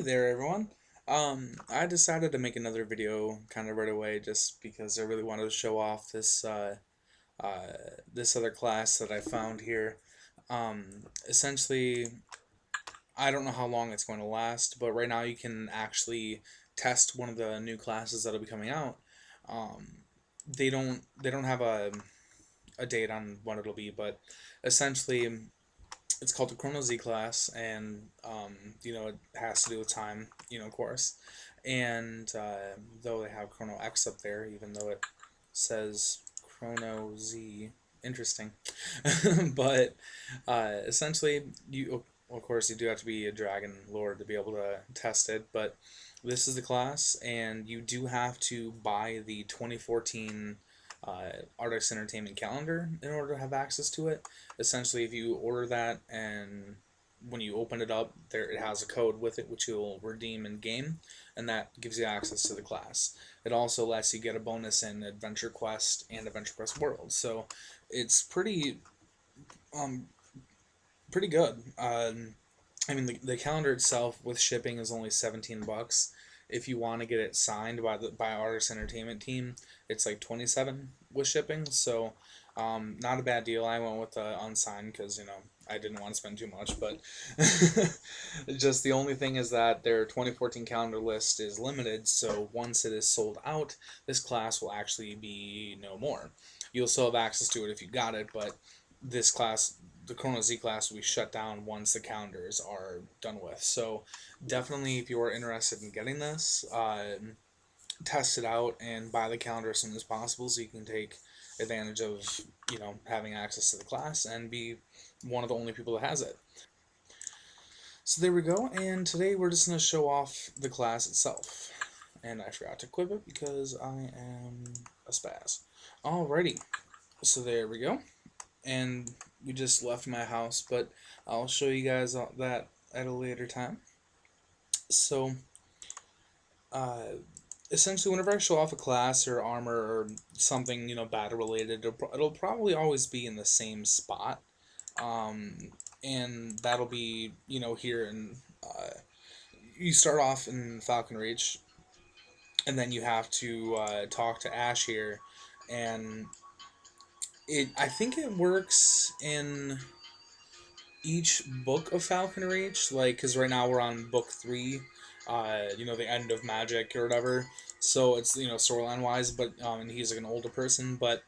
there, everyone. I decided to make another video kind of right away just because I really wanted to show off uh, this other class that I found here. Essentially, I don't know how long it's going to last, but right now you can actually test one of the new classes that'll be coming out. Um, they don't have a date on when it'll be, but essentially it's called the ChronoZ class, and it has to do with time, of course. And though they have Chrono X up there, even though it says ChronoZ, interesting. But essentially, you of course you do have to be a Dragon Lord to be able to test it. But this is the class, and you do have to buy the 2014 Artix Entertainment calendar in order to have access to it. Essentially, if you order that and when you open it up, it has a code with it which you'll redeem in game, and that gives you access to the class. It also lets you get a bonus in Adventure Quest and Adventure Quest World, so it's um pretty good. I mean, the calendar itself with shipping is only $17. If you want to get it signed by Artist Entertainment team, it's like 27 with shipping. So, not a bad deal. I went with unsigned because I didn't want to spend too much. But just the only thing is that their 2014 calendar list is limited. So once it is sold out, this class will actually be no more. You'll still have access to it if you got it, but this class, the ChronoZ class, will be shut down once the calendars are done with. So definitely, if you are interested in getting this, test it out and buy the calendar as soon as possible so you can take advantage of having access to the class and be one of the only people that has it. So there we go, and today we're just going to show off the class itself. And I forgot to equip it because I am a spaz. Alrighty, so there we go. And we just left my house, but I'll show you guys that at a later time. So, essentially, whenever I show off a class or armor or something, battle related, it'll probably always be in the same spot. And that'll be, here in, you start off in Falconreach, and then you have to talk to Ash here, and I think it works in each book of Falconreach, like, because right now we're on book 3, the end of magic or whatever, so it's, storyline wise, but, and he's like an older person, but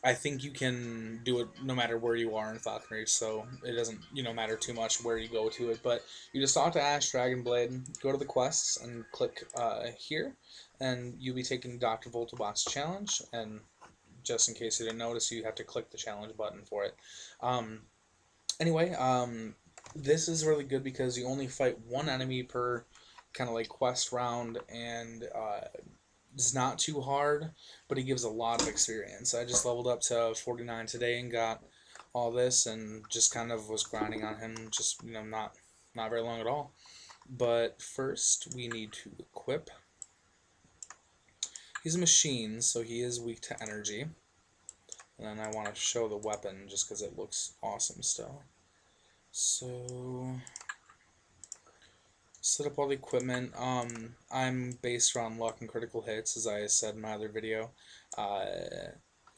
I think you can do it no matter where you are in Falconreach, so it doesn't, matter too much where you go to it, but you just talk to Ash, Dragonblade, go to the quests, and click, here, and you'll be taking Dr. Voltabot's challenge, and just in case you didn't notice, you have to click the challenge button for it. Anyway, this is really good because you only fight one enemy per kind of like quest round, and it's not too hard, but he gives a lot of experience. I just leveled up to 49 today and got all this, and just kind of was grinding on him, just not very long at all. But first, we need to equip. He's a machine, so he is weak to energy. And then I want to show the weapon just because it looks awesome still. So, set up all the equipment. I'm based around luck and critical hits, as I said in my other video.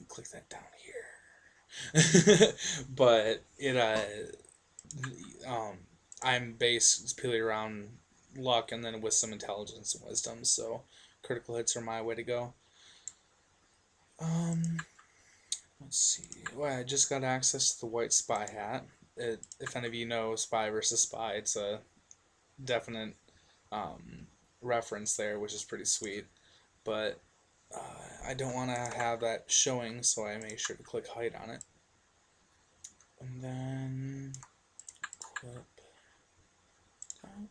Click that down here. But I'm based purely around luck and then with some intelligence and wisdom. So critical hits are my way to go. Let's see. Well, I just got access to the white spy hat. If any of you know Spy versus Spy, it's a definite reference there, which is pretty sweet. But I don't want to have that showing, so I make sure to click hide on it. And then equip that.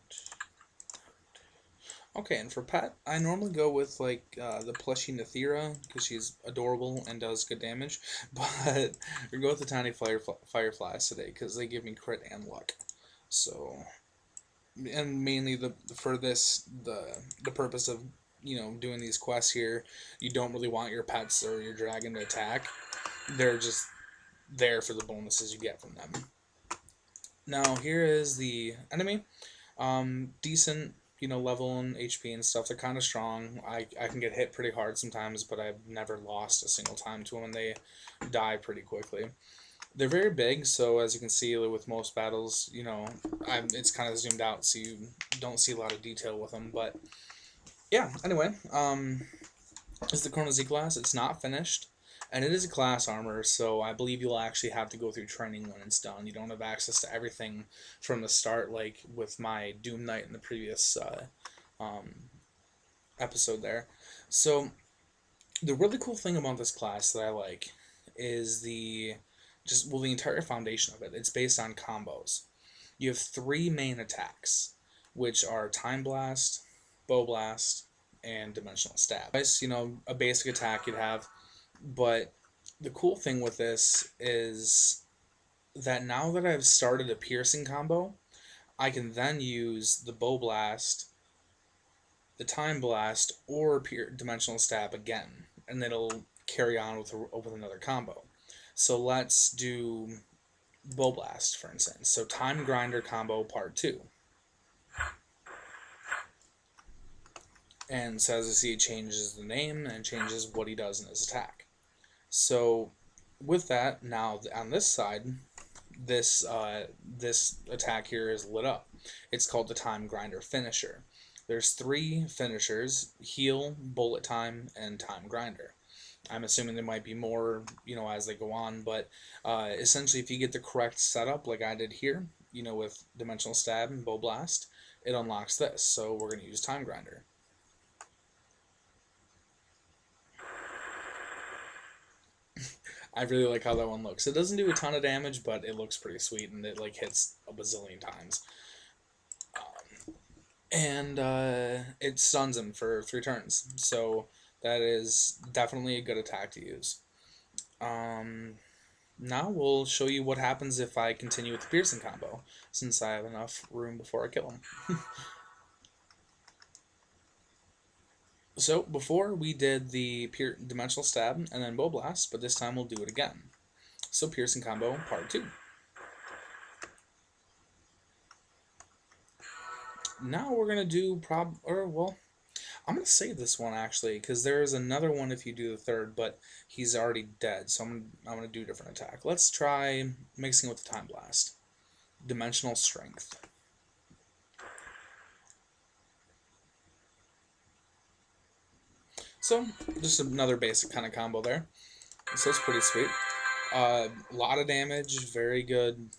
Okay, and for pet, I normally go with like the plushie Nathira because she's adorable and does good damage, but we go with the tiny fireflies today because they give me crit and luck. So, and mainly the purpose of doing these quests here, you don't really want your pets or your dragon to attack. They're just there for the bonuses you get from them. Now here is the enemy. Decent. level and HP and stuff. They're kind of strong. I can get hit pretty hard sometimes, but I've never lost a single time to them, and they die pretty quickly. They're very big, so as you can see with most battles, it's kind of zoomed out, so you don't see a lot of detail with them. But yeah, anyway, is the ChronoZ class. It's not finished, and it is a class armor, so I believe you'll actually have to go through training when it's done. You don't have access to everything from the start, like with my Doom Knight in the previous episode there. So the really cool thing about this class that I like is the entire foundation of it. It's based on combos. You have three main attacks, which are Time Blast, Bow Blast, and Dimensional Stab. A basic attack you'd have, but the cool thing with this is that now that I've started a piercing combo, I can then use the Bow Blast, the Time Blast, or Dimensional Stab again, and it'll carry on with another combo. So let's do Bow Blast, for instance. So Time Grinder combo part 2. And so as you see, it changes the name and changes what he does in his attack. So with that, now on this side, this attack here is lit up. It's called the Time Grinder finisher. There's 3 finishers: Heal, Bullet Time, and Time Grinder. I'm assuming there might be more, as they go on, but essentially if you get the correct setup like I did here, with Dimensional Stab and Bow Blast, it unlocks this. So we're going to use Time Grinder. I really like how that one looks. It doesn't do a ton of damage, but it looks pretty sweet, and it hits a bazillion times. And it stuns him for 3 turns, so that is definitely a good attack to use. Now we'll show you what happens if I continue with the piercing combo, since I have enough room before I kill him. So before we did the Dimensional Stab and then Bow Blast, but this time we'll do it again. So piercing combo part 2. Now we're gonna do I'm gonna save this one actually, because there's another one if you do the third, but he's already dead, so I'm gonna do a different attack. Let's try mixing with the Time Blast. Dimensional Strength. So just another basic kind of combo there. So it's pretty sweet. A lot of damage, very good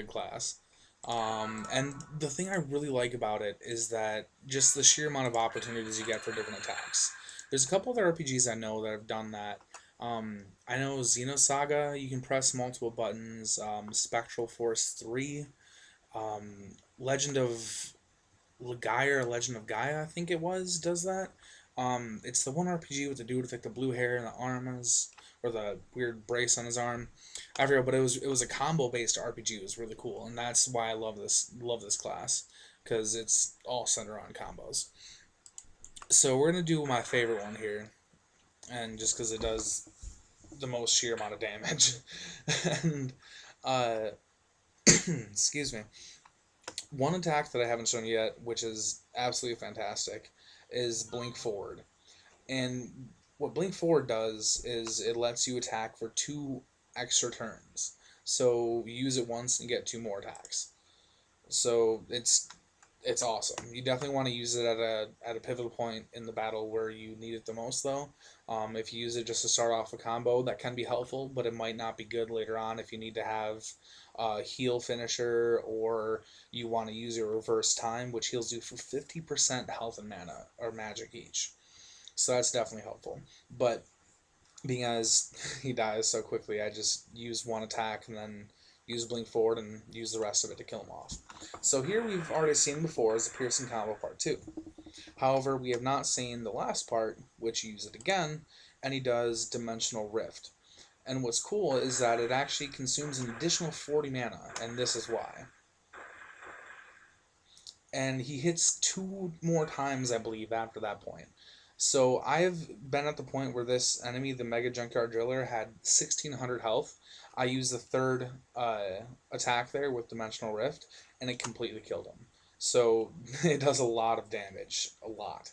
class. And the thing I really like about it is that just the sheer amount of opportunities you get for different attacks. There's a couple other RPGs I know that have done that. I know Xenosaga, you can press multiple buttons. Spectral Force 3. Legend of Gaia, I think it was, does that. It's the one RPG with the dude with like the blue hair and the arms, or the weird brace on his arm. I forget, but it was a combo based RPG. It was really cool, and that's why I love this class, because it's all centered on combos. So we're gonna do my favorite one here, and just because it does the most sheer amount of damage, and excuse me. One attack that I haven't shown you yet, which is absolutely fantastic, is Blink Forward. And what Blink Forward does is it lets you attack for 2 extra turns. So you use it once and you get 2 more attacks. So it's awesome. You definitely want to use it at a pivotal point in the battle where you need it the most, though. If you use it just to start off a combo, that can be helpful, but it might not be good later on if you need to have a heal finisher, or you want to use your reverse time, which heals you for 50% health and mana or magic each. So that's definitely helpful. But being as he dies so quickly, I just use one attack and then use Blink Forward and use the rest of it to kill him off. So here we've already seen before is the piercing combo part 2. However, we have not seen the last part, which you use it again, and he does Dimensional Rift. And what's cool is that it actually consumes an additional 40 mana, and this is why. And he hits 2 more times, I believe, after that point. So I've been at the point where this enemy, the Mega Junkyard Driller, had 1600 health. I used the third attack there with Dimensional Rift, and it completely killed him. So it does a lot of damage, a lot.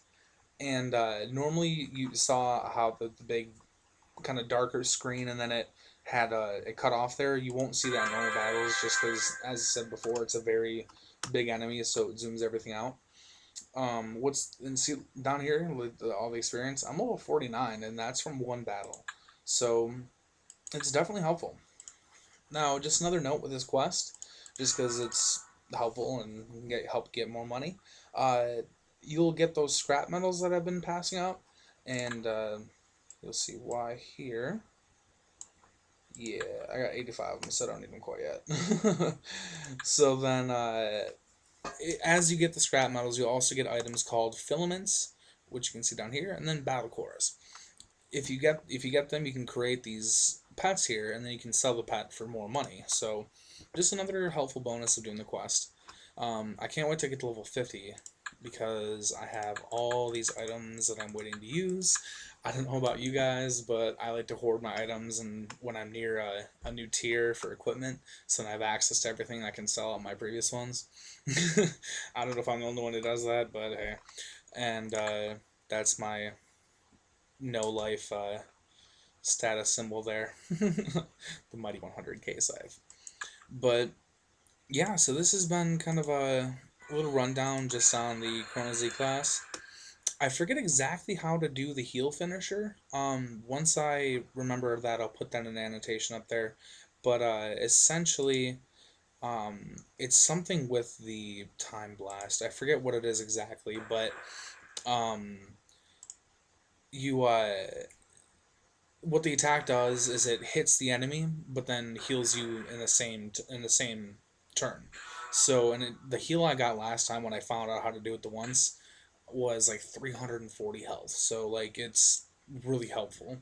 And normally you saw how the big kind of darker screen, and then it cut off there. You won't see that in normal battles just because, as I said before, it's a very big enemy, so it zooms everything out. What's and see down here with all the experience, I'm level 49, and that's from one battle, so it's definitely helpful. Now, just another note with this quest, just because it's helpful and help get more money. Uh, you'll get those scrap metals that I've been passing out, and you'll see why here. Yeah, I got 85 of them, so I don't need them quite yet. So then, as you get the scrap metals, you'll also get items called filaments, which you can see down here, and then battle cores. If you get them, you can create these pets here, and then you can sell the pet for more money. So, just another helpful bonus of doing the quest. I can't wait to get to level 50 because I have all these items that I'm waiting to use. I don't know about you guys, but I like to hoard my items, and when I'm near a new tier for equipment, so I have access to everything I can sell on my previous ones. I don't know if I'm the only one who does that, but hey. And that's my no life status symbol there. The mighty 100k scythe. But yeah, so this has been kind of a little rundown just on the ChronoZ class. I forget exactly how to do the heal finisher. Once I remember that, I'll put that in an annotation up there. But essentially, it's something with the time blast. I forget what it is exactly, but um, you what the attack does is it hits the enemy, but then heals you in the same turn. So, the heal I got last time when I found out how to do it the once was like 340 health. So like it's really helpful.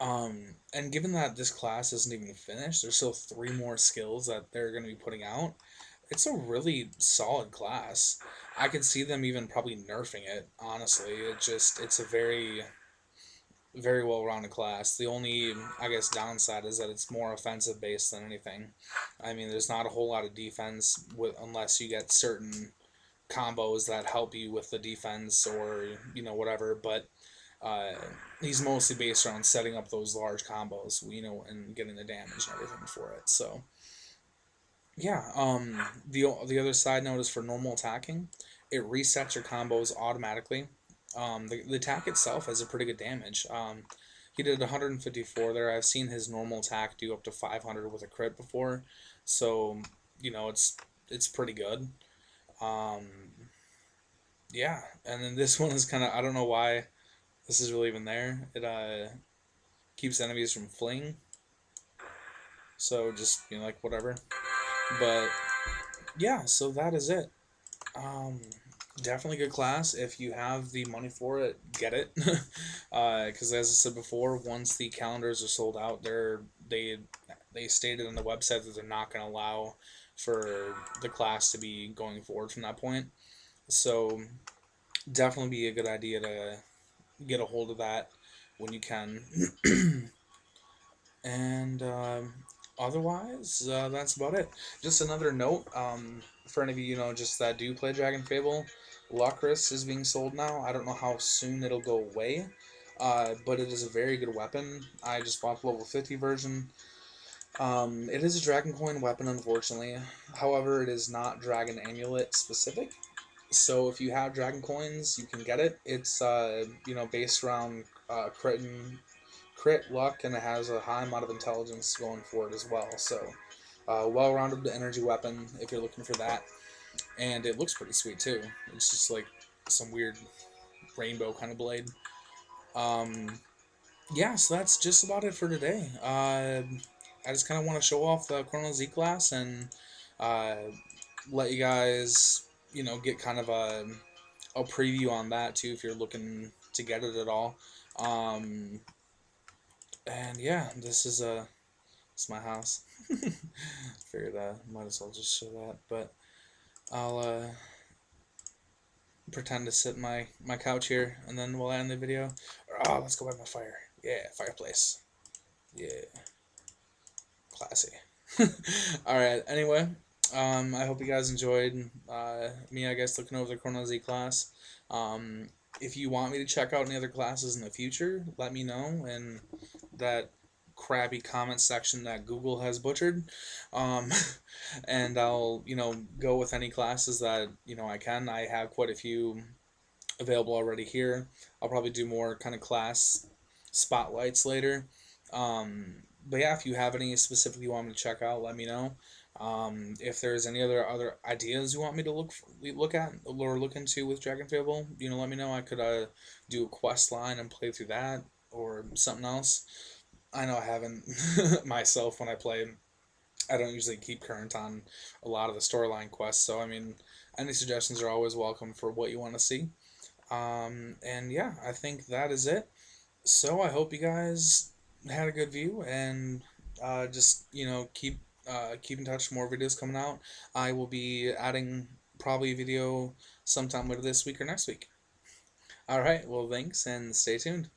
And given that this class isn't even finished, there's still three more skills that they're going to be putting out. It's a really solid class. I could see them even probably nerfing it. Honestly, it's a very well rounded class. The only, I guess, downside is that it's more offensive based than anything. I mean, there's not a whole lot of defense unless you get certain combos that help you with the defense or whatever. But uh, he's mostly based around setting up those large combos, and getting the damage and everything for it. So yeah, the other side note is for normal attacking, it resets your combos automatically. The attack itself has a pretty good damage. He did 154 there. I've seen his normal attack do up to 500 with a crit before, so it's pretty good. Um, yeah, and then this one is kind of, I don't know why this is really even there. It keeps enemies from fleeing, so just like whatever. But yeah, so that is it. Um, Definitely good class. If you have the money for it, get it. Because as I said before, once the calendars are sold out, they stated on the website that they're not going to allow for the class to be going forward from that point. So definitely be a good idea to get a hold of that when you can. And otherwise, that's about it. Just another note, for any of you, just that do play Dragonfable, Lucris is being sold now. I don't know how soon it'll go away, but it is a very good weapon. I just bought the level 50 version. It is a Dragon Coin weapon, unfortunately. However, it is not Dragon Amulet specific. So if you have Dragon Coins, you can get it. It's based around crit luck, and it has a high amount of intelligence going for it as well. So, well-rounded energy weapon if you're looking for that, and it looks pretty sweet too. It's just like some weird rainbow kind of blade. Um, yeah, so that's just about it for today. I just kind of want to show off the ChronoZ class and uh, let you guys, get kind of a preview on that too if you're looking to get it at all. And yeah, it's my house. Figured I might as well just show that, but I'll pretend to sit my couch here, and then we'll end the video. Oh, let's go by my fire. Yeah, fireplace. Yeah, classy. All right. Anyway, I hope you guys enjoyed me, I guess, looking over the ChronoZ class. Um, if you want me to check out any other classes in the future, let me know in that crappy comment section that Google has butchered. Um, and I'll, go with any classes that, I can. I have quite a few available already here. I'll probably do more kind of class spotlights later. But yeah, if you have any specific you want me to check out, let me know. If there's any other ideas you want me to look at or look into with Dragonfable, let me know. I could do a quest line and play through that or something else. I know I haven't myself when I play. I don't usually keep current on a lot of the storyline quests, so I mean, any suggestions are always welcome for what you want to see. And yeah, I think that is it. So I hope you guys had a good view and just keep in touch. More videos coming out. I will be adding probably a video sometime later this week or next week. All right. Well, thanks and stay tuned.